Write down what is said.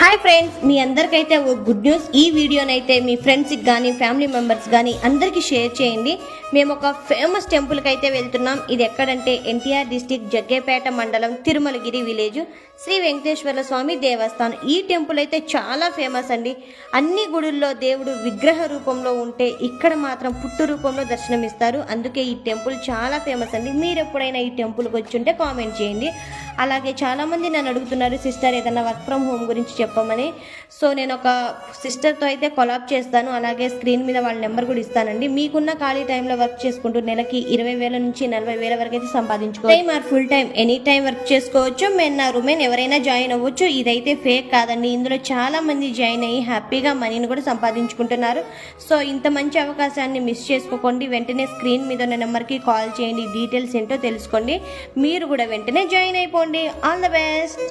Hi friends, మీ అందరికైతే ఓ good news. ఈ వీడియోనైతే మీ ఫ్రెండ్స్కి కానీ ఫ్యామిలీ మెంబర్స్ కానీ అందరికీ షేర్ చేయండి. మేము ఒక ఫేమస్ టెంపుల్కి అయితే వెళ్తున్నాం. ఇది ఎక్కడంటే ఎన్టీఆర్ డిస్టిక్ జగ్గేపేట మండలం తిరుమలగిరి విలేజ్ శ్రీ వెంకటేశ్వర స్వామి దేవస్థానం. ఈ టెంపుల్ అయితే చాలా ఫేమస్ అండి. అన్ని గుడుల్లో దేవుడు విగ్రహ రూపంలో ఉంటే ఇక్కడ మాత్రం పుట్టు రూపంలో దర్శనమిస్తారు. అందుకే ఈ టెంపుల్ చాలా ఫేమస్ అండి. మీరు ఎప్పుడైనా ఈ టెంపుల్కి వచ్చి ఉంటే కామెంట్ చేయండి. అలాగే చాలామంది నన్ను అడుగుతున్నారు, సిస్టర్ ఏదైనా వర్క్ ఫ్రమ్ హోమ్ గురించి చెప్పమని. సో నేను ఒక సిస్టర్తో అయితే కొలాబ్ చేస్తాను. అలాగే స్క్రీన్ మీద వాళ్ళ నెంబర్ కూడా ఇస్తానండి. మీకున్న ఖాళీ టైంలో వర్క్ చేసుకుంటూ నెలకి 20,000 నుంచి 40,000 వరకు అయితే సంపాదించుకోవచ్చు. Time or full time any time work చేసుకోవచ్చు. మెన్ ఆర్ ఉమెన్ ఎవరైనా జాయిన్ అవ్వచ్చు. ఇదైతే ఫేక్ కాదండి. ఇందులో చాలా మంది జాయిన్ అయ్యి హ్యాపీగా మనీని కూడా సంపాదించుకుంటున్నారు. సో ఇంత మంచి అవకాశాన్ని మిస్ చేసుకోకండి. వెంటనే స్క్రీన్ మీద ఉన్న నెంబర్కి కాల్ చేయండి. డీటెయిల్స్ ఏంటో తెలుసుకోండి. మీరు కూడా వెంటనే జాయిన్ అయిపోండి. All the best.